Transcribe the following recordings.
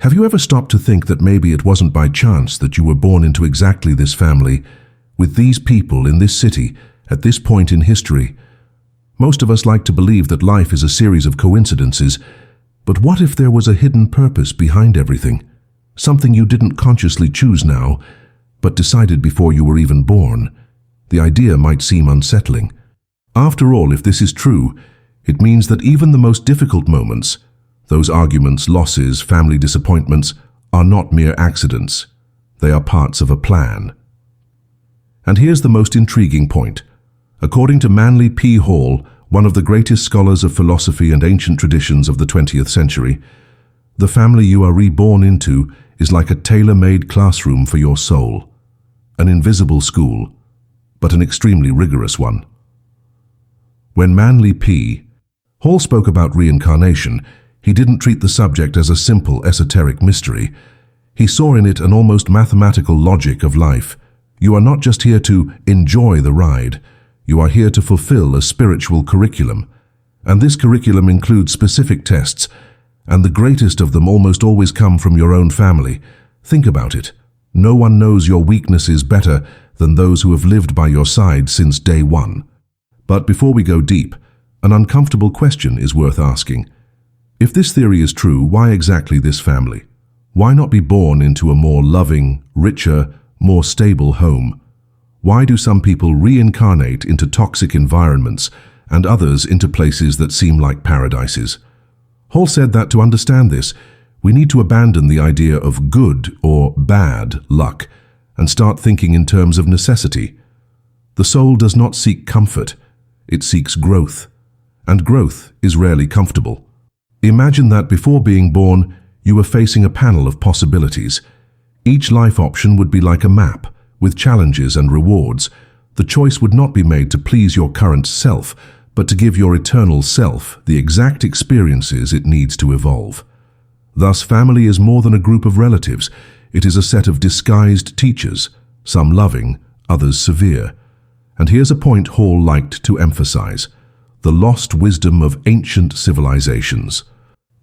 Have you ever stopped to think that maybe it wasn't by chance that you were born into exactly this family, with these people in this city, at this point in history? Most of us like to believe that life is a series of coincidences, but what if there was a hidden purpose behind everything? Something you didn't consciously choose now, but decided before you were even born. The idea might seem unsettling. After all, if this is true, it means that even the most difficult moments, those arguments, losses, family disappointments, are not mere accidents. They are parts of a plan. And here's the most intriguing point. According to Manly P. Hall, one of the greatest scholars of philosophy and ancient traditions of the 20th century, the family you are reborn into is like a tailor-made classroom for your soul. An invisible school, but an extremely rigorous one. When Manly P. Hall spoke about reincarnation, he didn't treat the subject as a simple esoteric mystery. He saw in it an almost mathematical logic of life. You are not just here to enjoy the ride. You are here to fulfill a spiritual curriculum. And this curriculum includes specific tests, and the greatest of them almost always come from your own family. Think about it. No one knows your weaknesses better than those who have lived by your side since day one. But before we go deep, an uncomfortable question is worth asking. If this theory is true, why exactly this family? Why not be born into a more loving, richer, more stable home? Why do some people reincarnate into toxic environments and others into places that seem like paradises? Hall said that to understand this, we need to abandon the idea of good or bad luck and start thinking in terms of necessity. The soul does not seek comfort, it seeks growth, and growth is rarely comfortable. Imagine that before being born, you were facing a panel of possibilities. Each life option would be like a map, with challenges and rewards. The choice would not be made to please your current self, but to give your eternal self the exact experiences it needs to evolve. Thus, family is more than a group of relatives. It is a set of disguised teachers, some loving, others severe. And here's a point Hall liked to emphasize: the lost wisdom of ancient civilizations.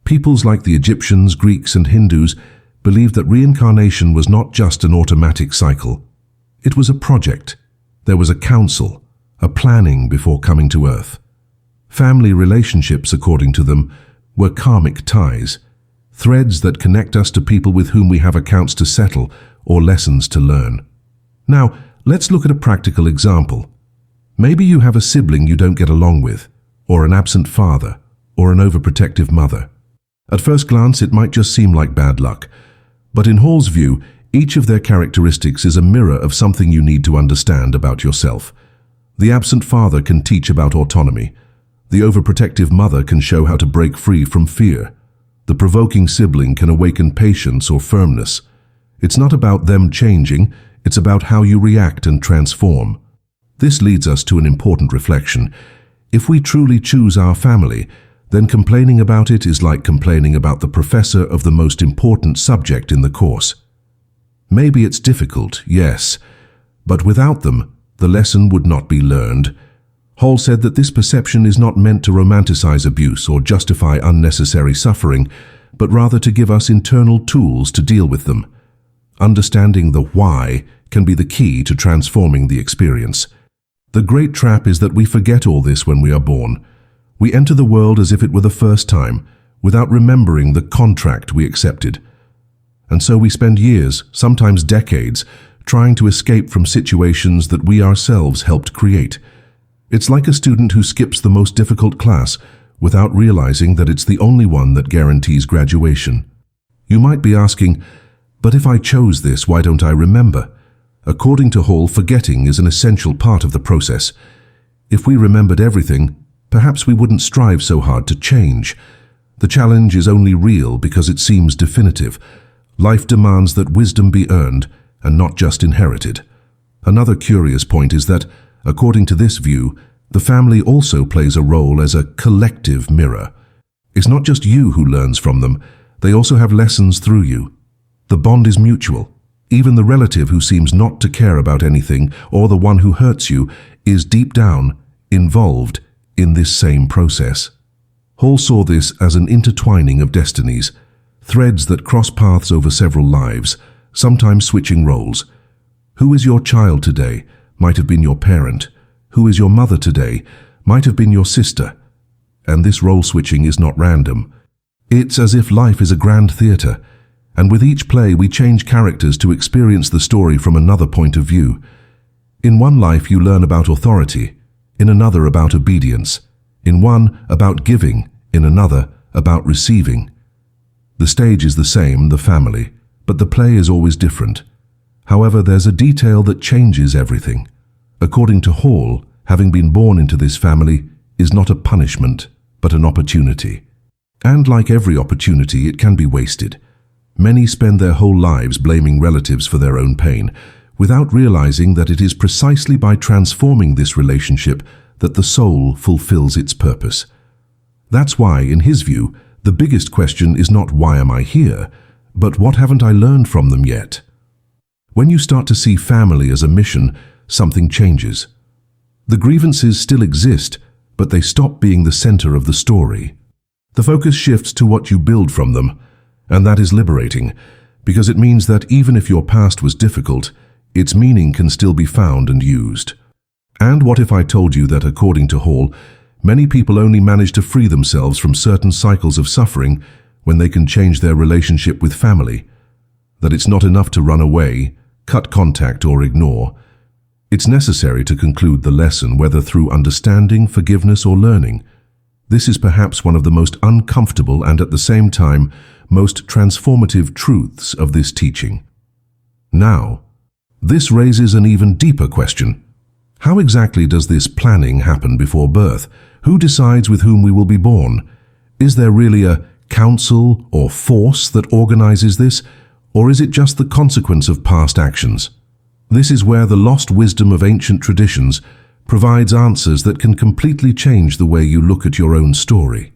Peoples like the Egyptians, Greeks, and Hindus believed that reincarnation was not just an automatic cycle. It was a project. There was a council, a planning before coming to Earth. Family relationships, according to them, were karmic ties, threads that connect us to people with whom we have accounts to settle or lessons to learn. Now, let's look at a practical example. Maybe you have a sibling you don't get along with, or an absent father, or an overprotective mother. At first glance, it might just seem like bad luck, but in Hall's view, each of their characteristics is a mirror of something you need to understand about yourself. The absent father can teach about autonomy. The overprotective mother can show how to break free from fear. The provoking sibling can awaken patience or firmness. It's not about them changing, it's about how you react and transform. This leads us to an important reflection. If we truly choose our family, then complaining about it is like complaining about the professor of the most important subject in the course. Maybe it's difficult, yes, but without them, the lesson would not be learned. Hall said that this perception is not meant to romanticize abuse or justify unnecessary suffering, but rather to give us internal tools to deal with them. Understanding the why can be the key to transforming the experience. The great trap is that we forget all this when we are born. We enter the world as if it were the first time, without remembering the contract we accepted. And so we spend years, sometimes decades, trying to escape from situations that we ourselves helped create. It's like a student who skips the most difficult class without realizing that it's the only one that guarantees graduation. You might be asking, but if I chose this, why don't I remember? According to Hall, forgetting is an essential part of the process. If we remembered everything, perhaps we wouldn't strive so hard to change. The challenge is only real because it seems definitive. Life demands that wisdom be earned and not just inherited. Another curious point is that, according to this view, the family also plays a role as a collective mirror. It's not just you who learns from them, they also have lessons through you. The bond is mutual. Even the relative who seems not to care about anything, or the one who hurts you, is deep down involved in this same process. Hall saw this as an intertwining of destinies. threads that cross paths over several lives, sometimes switching roles. Who is your child today might have been your parent. Who is your mother today might have been your sister. And this role switching is not random. It's as if life is a grand theatre, and with each play we change characters to experience the story from another point of view. In one life you learn about authority, in another about obedience, in one about giving, in another about receiving. The stage is the same, the family, but the play is always different. However, there's a detail that changes everything. According to Hall, having been born into this family is not a punishment, but an opportunity. And like every opportunity, it can be wasted. Many spend their whole lives blaming relatives for their own pain, without realizing that it is precisely by transforming this relationship that the soul fulfills its purpose. That's why, in his view, the biggest question is not why am I here, but what haven't I learned from them yet? When you start to see family as a mission, something changes. The grievances still exist, but they stop being the center of the story. The focus shifts to what you build from them, and that is liberating, because it means that even if your past was difficult, its meaning can still be found and used. And what if I told you that, according to Hall, many people only manage to free themselves from certain cycles of suffering when they can change their relationship with family? That it's not enough to run away, cut contact, or ignore. It's necessary to conclude the lesson, whether through understanding, forgiveness, or learning. This is perhaps one of the most uncomfortable and at the same time most transformative truths of this teaching. Now, this raises an even deeper question. How exactly does this planning happen before birth? Who decides with whom we will be born? Is there really a council or force that organizes this, or is it just the consequence of past actions? This is where the lost wisdom of ancient traditions provides answers that can completely change the way you look at your own story.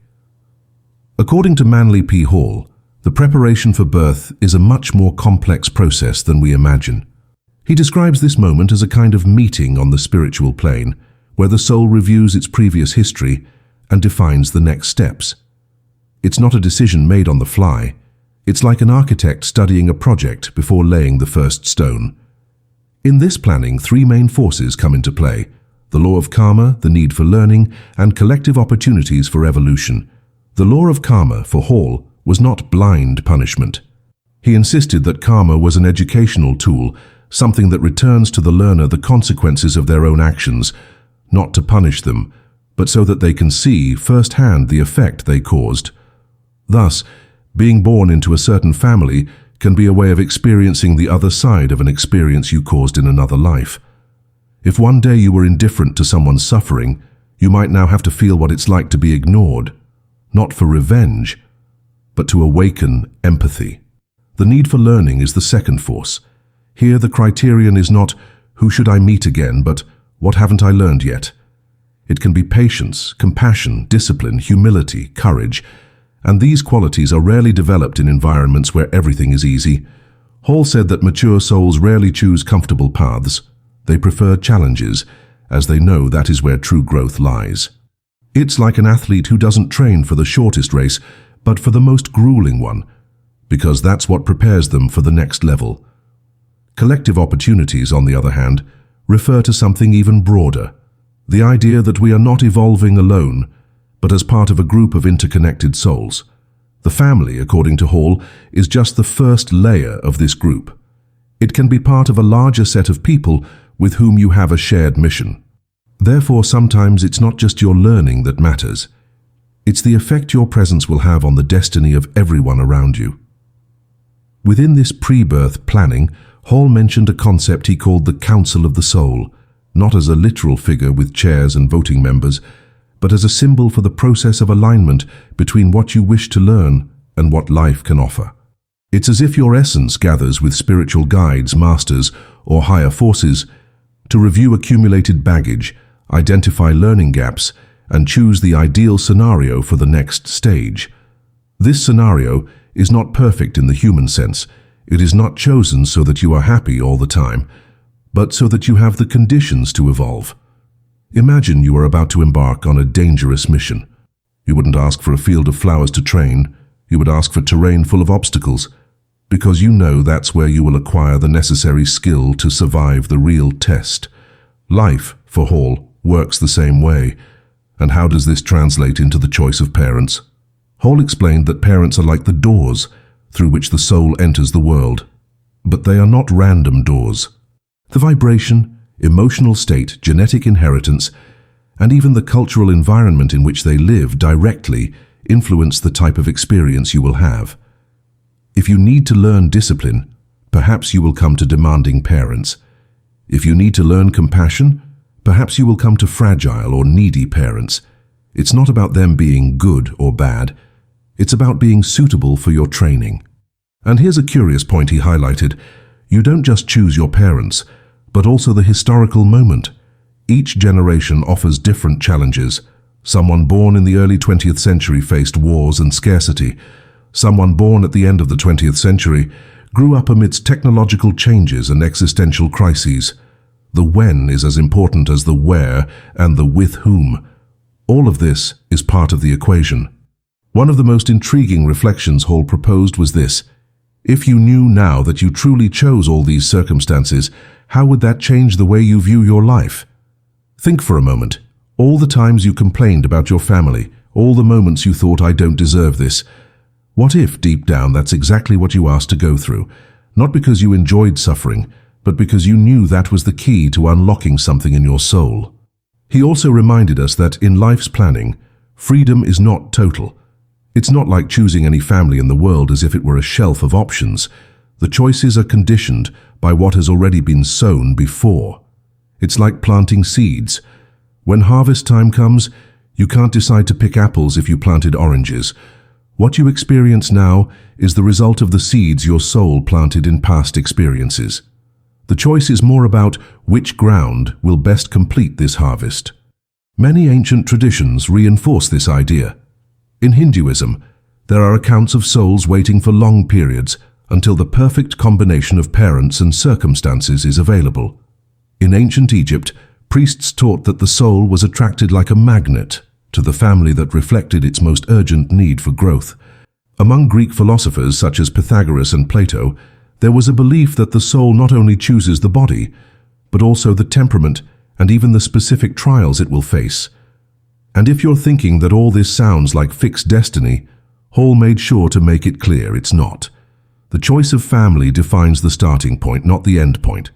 According to Manly P. Hall, the preparation for birth is a much more complex process than we imagine. He describes this moment as a kind of meeting on the spiritual plane, where the soul reviews its previous history and defines the next steps. It's not a decision made on the fly. It's like an architect studying a project before laying the first stone. In this planning, three main forces come into play: the law of karma, the need for learning, and collective opportunities for evolution. The law of karma, for Hall, was not blind punishment. He insisted that karma was an educational tool, something that returns to the learner the consequences of their own actions, not to punish them, but so that they can see firsthand the effect they caused. Thus, being born into a certain family can be a way of experiencing the other side of an experience you caused in another life. If one day you were indifferent to someone's suffering, you might now have to feel what it's like to be ignored, not for revenge, but to awaken empathy. The need for learning is the second force. Here the criterion is not, who should I meet again, but what haven't I learned yet? It can be patience, compassion, discipline, humility, courage, and these qualities are rarely developed in environments where everything is easy. Hall said that mature souls rarely choose comfortable paths. They prefer challenges, as they know that is where true growth lies. It's like an athlete who doesn't train for the shortest race, but for the most grueling one, because that's what prepares them for the next level. Collective opportunities, on the other hand, refer to something even broader: the idea that we are not evolving alone, but as part of a group of interconnected souls. The family, according to Hall, is just the first layer of this group. It can be part of a larger set of people with whom you have a shared mission. Therefore, sometimes it's not just your learning that matters. It's the effect your presence will have on the destiny of everyone around you. Within this pre-birth planning, Hall mentioned a concept he called the Council of the Soul, not as a literal figure with chairs and voting members, but as a symbol for the process of alignment between what you wish to learn and what life can offer. It's as if your essence gathers with spiritual guides, masters, or higher forces to review accumulated baggage, identify learning gaps, and choose the ideal scenario for the next stage. This scenario is not perfect in the human sense. It is not chosen so that you are happy all the time, but so that you have the conditions to evolve. Imagine you are about to embark on a dangerous mission. You wouldn't ask for a field of flowers to train. you would ask for terrain full of obstacles, because you know that's where you will acquire the necessary skill to survive the real test. Life, for Hall, works the same way. And how does this translate into the choice of parents? Hall explained that parents are like the doors through which the soul enters the world. But they are not random doors. The vibration, emotional state, genetic inheritance, and even the cultural environment in which they live directly influence the type of experience you will have. If you need to learn discipline, perhaps you will come to demanding parents. If you need to learn compassion, perhaps you will come to fragile or needy parents. It's not about them being good or bad. It's about being suitable for your training. And here's a curious point he highlighted. You don't just choose your parents, but also the historical moment. Each generation offers different challenges. Someone born in the early 20th century faced wars and scarcity. Someone born at the end of the 20th century grew up amidst technological changes and existential crises. The when is as important as the where and the with whom. All of this is part of the equation. One of the most intriguing reflections Hall proposed was this. If you knew now that you truly chose all these circumstances, how would that change the way you view your life? Think for a moment. All the times you complained about your family, all the moments you thought, I don't deserve this. What if, deep down, that's exactly what you asked to go through? Not because you enjoyed suffering, but because you knew that was the key to unlocking something in your soul. He also reminded us that in life's planning, freedom is not total. It's not like choosing any family in the world as if it were a shelf of options. The choices are conditioned by what has already been sown before. It's like planting seeds. When harvest time comes, you can't decide to pick apples if you planted oranges. What you experience now is the result of the seeds your soul planted in past experiences. The choice is more about which ground will best complete this harvest. Many ancient traditions reinforce this idea. In Hinduism, there are accounts of souls waiting for long periods until the perfect combination of parents and circumstances is available. In ancient Egypt, priests taught that the soul was attracted like a magnet to the family that reflected its most urgent need for growth. Among Greek philosophers such as Pythagoras and Plato, there was a belief that the soul not only chooses the body, but also the temperament and even the specific trials it will face. And if you're thinking that all this sounds like fixed destiny, Hall made sure to make it clear it's not. The choice of family defines the starting point, not the end point.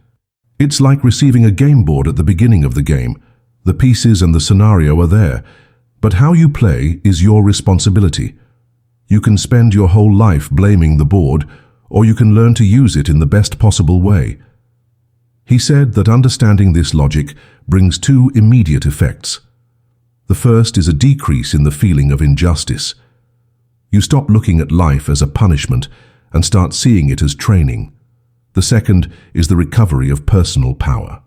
It's like receiving a game board at the beginning of the game. The pieces and the scenario are there, but how you play is your responsibility. You can spend your whole life blaming the board, or you can learn to use it in the best possible way. He said that understanding this logic brings two immediate effects. The first is a decrease in the feeling of injustice. You stop looking at life as a punishment and start seeing it as training. The second is the recovery of personal power.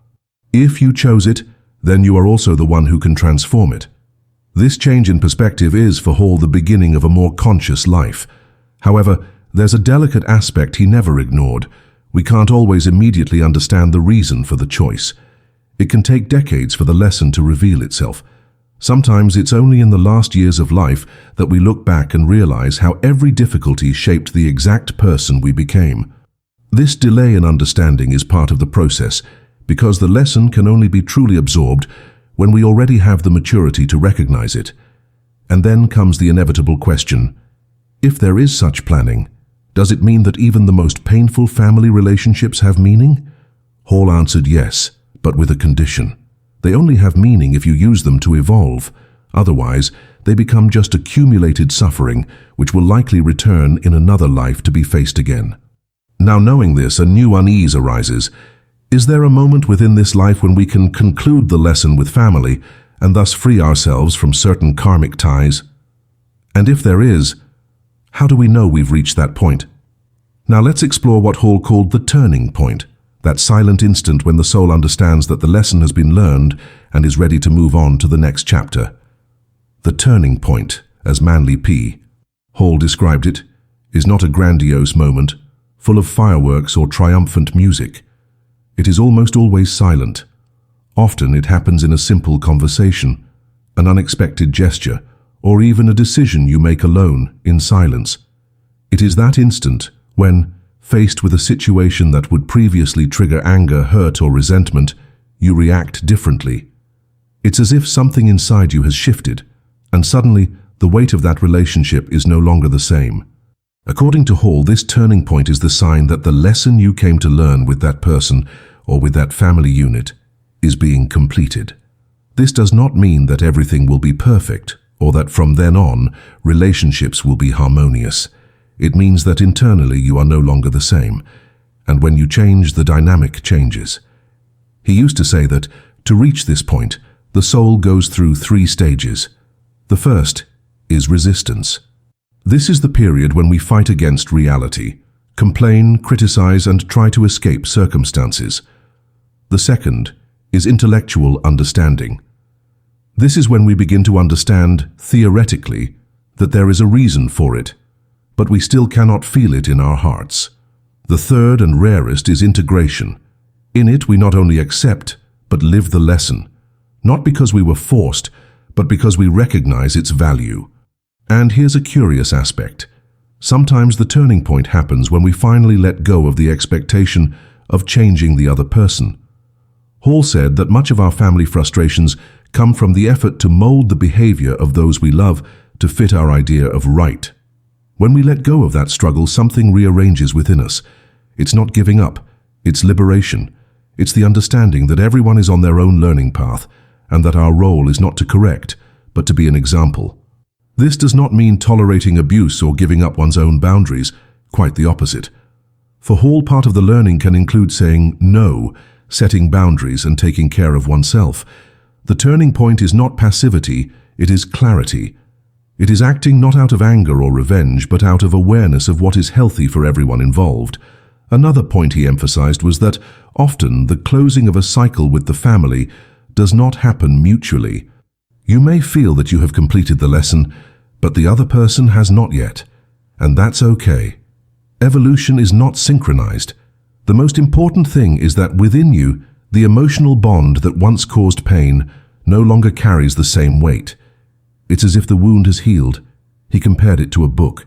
If you chose it, then you are also the one who can transform it. This change in perspective is, for Hall, the beginning of a more conscious life. However, there's a delicate aspect he never ignored. We can't always immediately understand the reason for the choice. It can take decades for the lesson to reveal itself. Sometimes it's only in the last years of life that we look back and realize how every difficulty shaped the exact person we became. This delay in understanding is part of the process, because the lesson can only be truly absorbed when we already have the maturity to recognize it. And then comes the inevitable question: if there is such planning, does it mean that even the most painful family relationships have meaning? Hall answered yes, but with a condition. They only have meaning if you use them to evolve. Otherwise, they become just accumulated suffering, which will likely return in another life to be faced again. Now, knowing this, a new unease arises. Is there a moment within this life when we can conclude the lesson with family and thus free ourselves from certain karmic ties? And if there is, how do we know we've reached that point? Now let's explore what Hall called the turning point, that silent instant when the soul understands that the lesson has been learned and is ready to move on to the next chapter. The turning point, as Manly P. Hall described it, is not a grandiose moment, full of fireworks or triumphant music. It is almost always silent. Often it happens in a simple conversation, an unexpected gesture, or even a decision you make alone, in silence. It is that instant when, faced with a situation that would previously trigger anger, hurt, or resentment, you react differently. It's as if something inside you has shifted, and suddenly the weight of that relationship is no longer the same. According to Hall, this turning point is the sign that the lesson you came to learn with that person or with that family unit is being completed. This does not mean that everything will be perfect or that from then on relationships will be harmonious. It means that internally you are no longer the same, and when you change, the dynamic changes. He used to say that to reach this point, the soul goes through 3 stages. The first is resistance. This is the period when we fight against reality, complain, criticize, and try to escape circumstances. The second is intellectual understanding. This is when we begin to understand, theoretically, that there is a reason for it, but we still cannot feel it in our hearts. The third and rarest is integration. In it, we not only accept, but live the lesson, not because we were forced, but because we recognize its value. And here's a curious aspect. Sometimes the turning point happens when we finally let go of the expectation of changing the other person. Hall said that much of our family frustrations come from the effort to mold the behavior of those we love to fit our idea of right. When we let go of that struggle, something rearranges within us. It's not giving up, it's liberation. It's the understanding that everyone is on their own learning path, and that our role is not to correct, but to be an example. This does not mean tolerating abuse or giving up one's own boundaries, quite the opposite. For Hall, part of the learning can include saying no, setting boundaries, and taking care of oneself. The turning point is not passivity, it is clarity. It is acting not out of anger or revenge, but out of awareness of what is healthy for everyone involved. Another point he emphasized was that often the closing of a cycle with the family does not happen mutually. You may feel that you have completed the lesson, but the other person has not yet, and that's okay. Evolution is not synchronized. The most important thing is that within you, the emotional bond that once caused pain no longer carries the same weight. It's as if the wound has healed. He compared it to a book.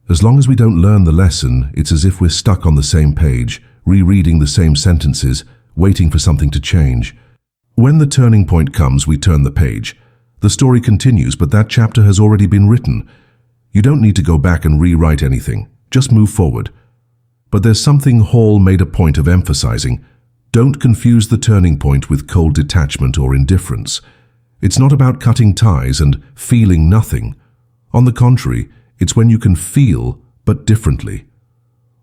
As long as we don't learn the lesson, it's as if we're stuck on the same page, rereading the same sentences, waiting for something to change. When the turning point comes, we turn the page. The story continues, but that chapter has already been written. You don't need to go back and rewrite anything. Just move forward. But there's something Hall made a point of emphasizing. Don't confuse the turning point with cold detachment or indifference. It's not about cutting ties and feeling nothing. On the contrary, it's when you can feel, but differently.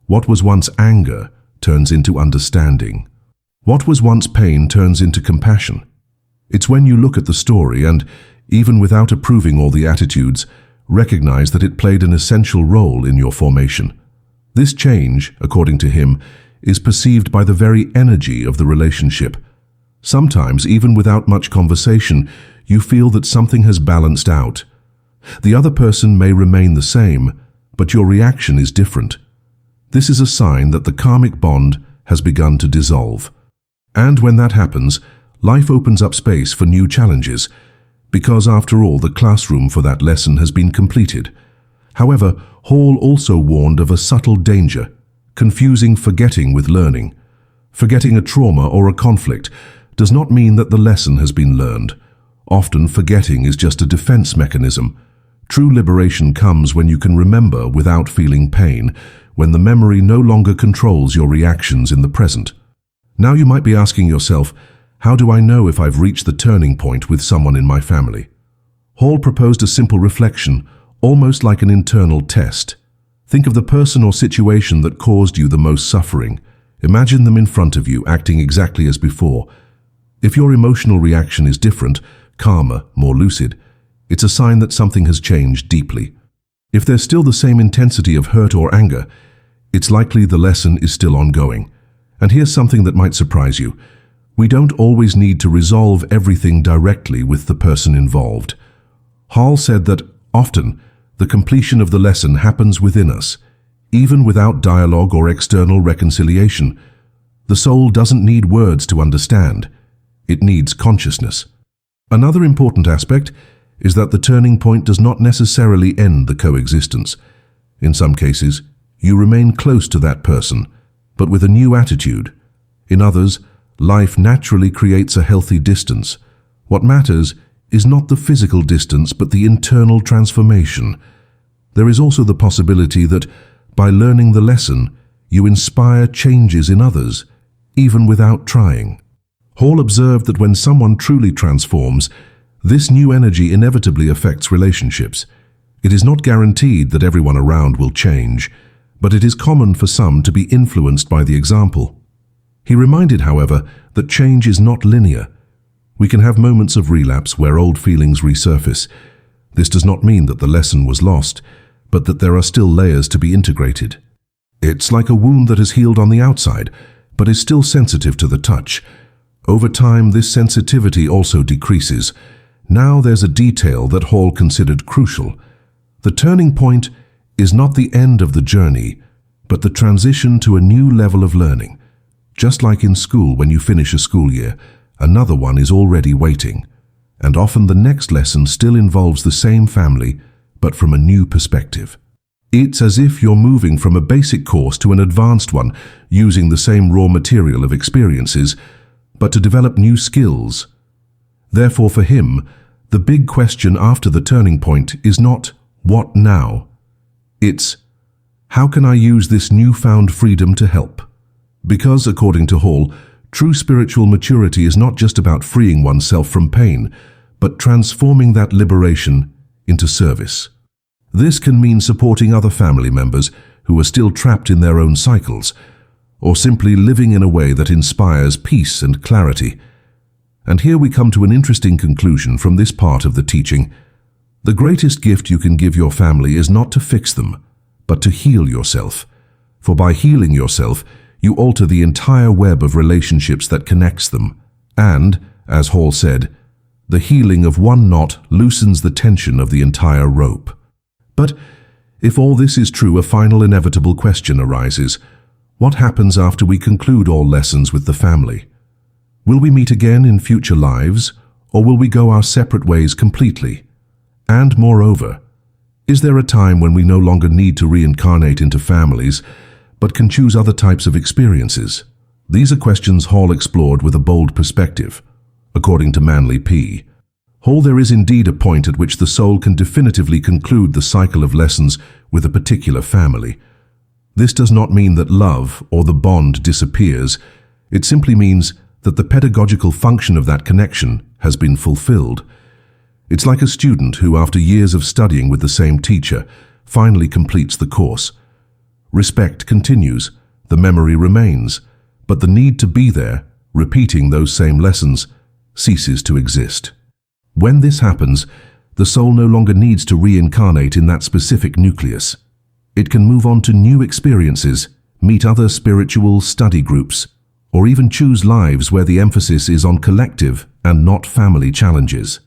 What was once anger turns into understanding. What was once pain turns into compassion. It's when you look at the story and, even without approving all the attitudes, recognize that it played an essential role in your formation. This change, according to him, is perceived by the very energy of the relationship. Sometimes, even without much conversation, you feel that something has balanced out. The other person may remain the same, but your reaction is different. This is a sign that the karmic bond has begun to dissolve. And when that happens, life opens up space for new challenges, because after all, the classroom for that lesson has been completed. However, Hall also warned of a subtle danger, confusing forgetting with learning. Forgetting a trauma or a conflict does not mean that the lesson has been learned. Often, forgetting is just a defense mechanism. True liberation comes when you can remember without feeling pain, when the memory no longer controls your reactions in the present. Now you might be asking yourself, how do I know if I've reached the turning point with someone in my family? Hall proposed a simple reflection, almost like an internal test. Think of the person or situation that caused you the most suffering. Imagine them in front of you, acting exactly as before. If your emotional reaction is different, calmer, more lucid, it's a sign that something has changed deeply. If there's still the same intensity of hurt or anger, it's likely the lesson is still ongoing. And here's something that might surprise you. We don't always need to resolve everything directly with the person involved. Hall said that often the completion of the lesson happens within us, even without dialogue or external reconciliation. The soul doesn't need words to understand. It needs consciousness. Another important aspect is that the turning point does not necessarily end the coexistence. In some cases, you remain close to that person, but with a new attitude. In others, life naturally creates a healthy distance. What matters is not the physical distance, but the internal transformation. There is also the possibility that, by learning the lesson, you inspire changes in others, even without trying. Hall observed that when someone truly transforms, this new energy inevitably affects relationships. It is not guaranteed that everyone around will change, but it is common for some to be influenced by the example. He reminded, however, that change is not linear. We can have moments of relapse where old feelings resurface. This does not mean that the lesson was lost, but that there are still layers to be integrated. It's like a wound that has healed on the outside, but is still sensitive to the touch. Over time, this sensitivity also decreases. Now there's a detail that Hall considered crucial. The turning point is not the end of the journey, but the transition to a new level of learning. Just like in school, when you finish a school year, another one is already waiting. And often the next lesson still involves the same family, but from a new perspective. It's as if you're moving from a basic course to an advanced one, using the same raw material of experiences, but to develop new skills. Therefore, for him, the big question after the turning point is not, what now? It's, how can I use this newfound freedom to help? Because, according to Hall, true spiritual maturity is not just about freeing oneself from pain, but transforming that liberation into service. This can mean supporting other family members who are still trapped in their own cycles, or simply living in a way that inspires peace and clarity. And here we come to an interesting conclusion from this part of the teaching. The greatest gift you can give your family is not to fix them, but to heal yourself. For by healing yourself, you alter the entire web of relationships that connects them. And, as Hall said, the healing of one knot loosens the tension of the entire rope. But if all this is true, a final inevitable question arises. What happens after we conclude all lessons with the family? Will we meet again in future lives, or will we go our separate ways completely? And moreover, is there a time when we no longer need to reincarnate into families, but can choose other types of experiences? These are questions Hall explored with a bold perspective. According to Manly P. Hall, there is indeed a point at which the soul can definitively conclude the cycle of lessons with a particular family. This does not mean that love or the bond disappears. It simply means that the pedagogical function of that connection has been fulfilled. It's like a student who, after years of studying with the same teacher, finally completes the course. Respect continues, the memory remains, but the need to be there, repeating those same lessons, ceases to exist. When this happens, the soul no longer needs to reincarnate in that specific nucleus. It can move on to new experiences, meet other spiritual study groups, or even choose lives where the emphasis is on collective and not family challenges.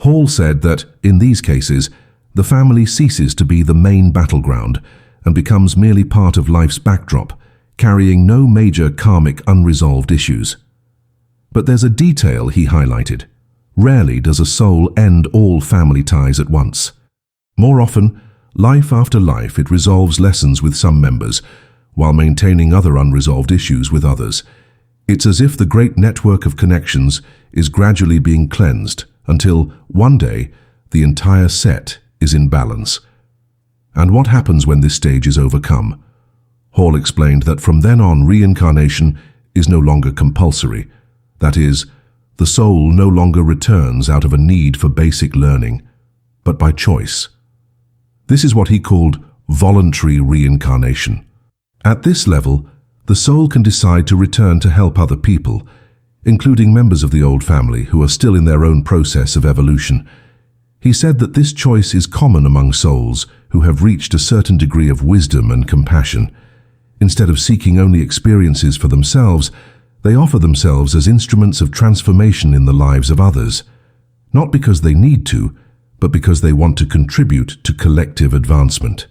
Hall said that, in these cases, the family ceases to be the main battleground and becomes merely part of life's backdrop, carrying no major karmic unresolved issues. But there's a detail he highlighted. Rarely does a soul end all family ties at once. More often, life after life, it resolves lessons with some members, while maintaining other unresolved issues with others. It's as if the great network of connections is gradually being cleansed until, one day, the entire set is in balance. And what happens when this stage is overcome? Hall explained that from then on, reincarnation is no longer compulsory. That is, the soul no longer returns out of a need for basic learning, but by choice. This is what he called voluntary reincarnation. At this level, the soul can decide to return to help other people, including members of the old family who are still in their own process of evolution. He said that this choice is common among souls who have reached a certain degree of wisdom and compassion. Instead of seeking only experiences for themselves, they offer themselves as instruments of transformation in the lives of others, not because they need to, but because they want to contribute to collective advancement.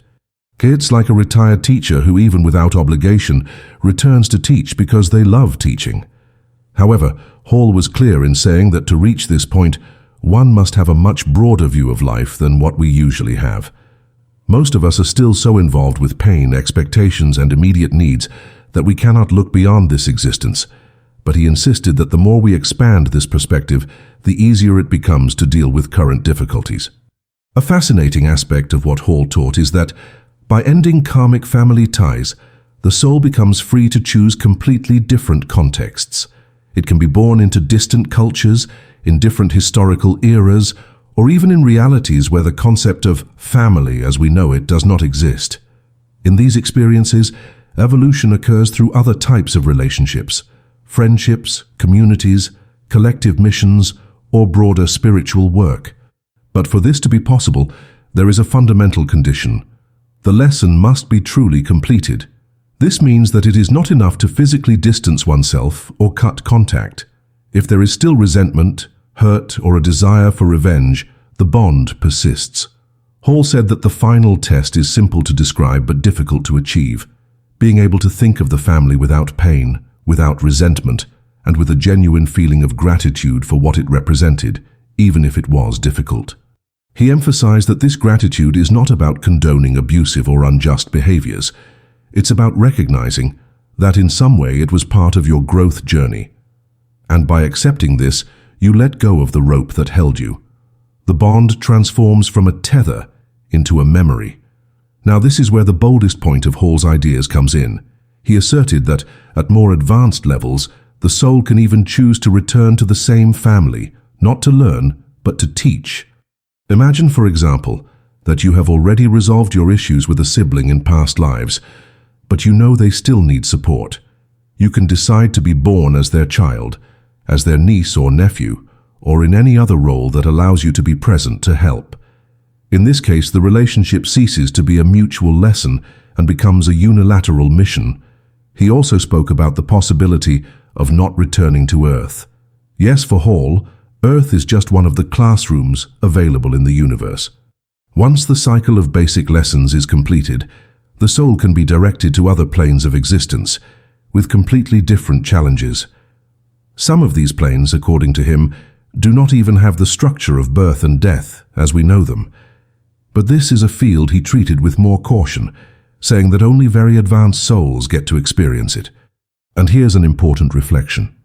It's like a retired teacher who, even without obligation, returns to teach because they love teaching. However, Hall was clear in saying that to reach this point, one must have a much broader view of life than what we usually have. Most of us are still so involved with pain, expectations, and immediate needs that we cannot look beyond this existence. But he insisted that the more we expand this perspective, the easier it becomes to deal with current difficulties. A fascinating aspect of what Hall taught is that, by ending karmic family ties, the soul becomes free to choose completely different contexts. It can be born into distant cultures, in different historical eras, or even in realities where the concept of family as we know it does not exist. In these experiences, evolution occurs through other types of relationships, friendships, communities, collective missions, or broader spiritual work. But for this to be possible, there is a fundamental condition. The lesson must be truly completed. This means that it is not enough to physically distance oneself or cut contact. If there is still resentment, hurt, or a desire for revenge, the bond persists. Hall said that the final test is simple to describe but difficult to achieve. Being able to think of the family without pain, without resentment, and with a genuine feeling of gratitude for what it represented, even if it was difficult. He emphasized that this gratitude is not about condoning abusive or unjust behaviors. It's about recognizing that in some way it was part of your growth journey. And by accepting this, you let go of the rope that held you. The bond transforms from a tether into a memory. Now this is where the boldest point of Hall's ideas comes in. He asserted that, at more advanced levels, the soul can even choose to return to the same family, not to learn, but to teach. Imagine, for example, that you have already resolved your issues with a sibling in past lives, but you know they still need support. You can decide to be born as their child, as their niece or nephew, or in any other role that allows you to be present to help. In this case, the relationship ceases to be a mutual lesson and becomes a unilateral mission. He also spoke about the possibility of not returning to Earth. Yes, for Hall, Earth is just one of the classrooms available in the universe. Once the cycle of basic lessons is completed, the soul can be directed to other planes of existence, with completely different challenges. Some of these planes, according to him, do not even have the structure of birth and death as we know them. But this is a field he treated with more caution, saying that only very advanced souls get to experience it. And here's an important reflection.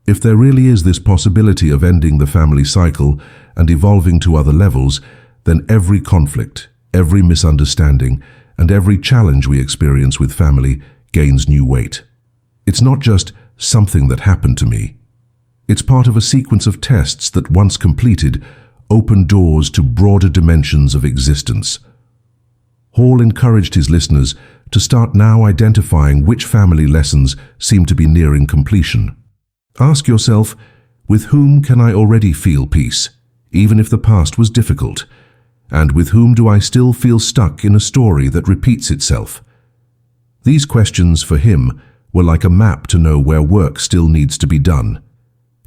If there really is this possibility of ending the family cycle and evolving to other levels, then every conflict, every misunderstanding, and every challenge we experience with family gains new weight. It's not just something that happened to me. It's part of a sequence of tests that, once completed, open doors to broader dimensions of existence. Hall encouraged his listeners to start now identifying which family lessons seem to be nearing completion. Ask yourself, with whom can I already feel peace, even if the past was difficult? And with whom do I still feel stuck in a story that repeats itself? These questions, for him, were like a map to know where work still needs to be done.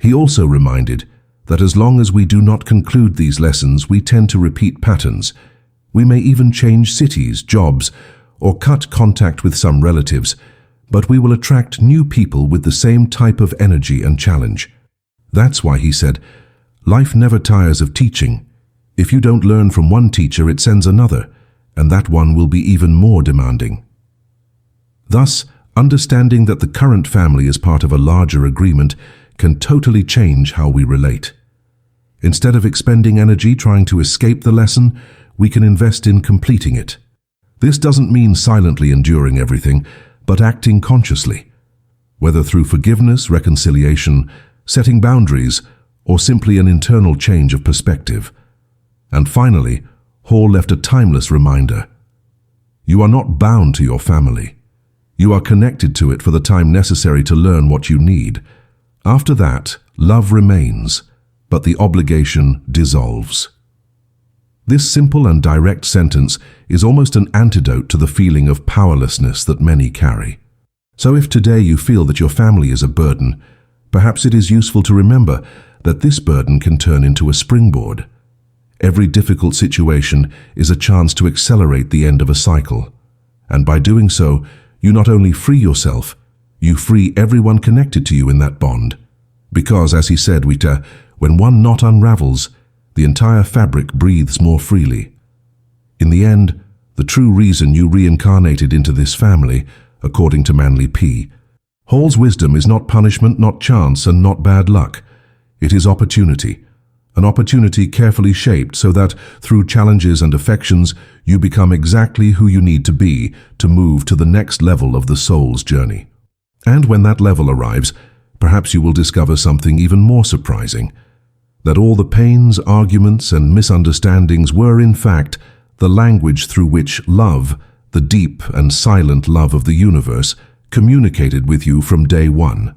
He also reminded that as long as we do not conclude these lessons, we tend to repeat patterns. We may even change cities, jobs, or cut contact with some relatives, but we will attract new people with the same type of energy and challenge. That's why he said, life never tires of teaching. If you don't learn from one teacher, it sends another, and that one will be even more demanding. Thus, understanding that the current family is part of a larger agreement can totally change how we relate. Instead of expending energy trying to escape the lesson, we can invest in completing it. This doesn't mean silently enduring everything, but acting consciously, whether through forgiveness, reconciliation, setting boundaries, or simply an internal change of perspective. And finally, Hall left a timeless reminder. You are not bound to your family. You are connected to it for the time necessary to learn what you need. After that, love remains, but the obligation dissolves. This simple and direct sentence is almost an antidote to the feeling of powerlessness that many carry. So if today you feel that your family is a burden, perhaps it is useful to remember that this burden can turn into a springboard. Every difficult situation is a chance to accelerate the end of a cycle. And by doing so, you not only free yourself, you free everyone connected to you in that bond. Because, as he said, when one knot unravels, the entire fabric breathes more freely. In the end, the true reason you reincarnated into this family, according to Manly P. Hall's wisdom is not punishment, not chance, and not bad luck. It is opportunity. An opportunity carefully shaped so that, through challenges and affections, you become exactly who you need to be to move to the next level of the soul's journey. And when that level arrives, perhaps you will discover something even more surprising. That all the pains, arguments, and misunderstandings were, in fact, the language through which love, the deep and silent love of the universe, communicated with you from day one.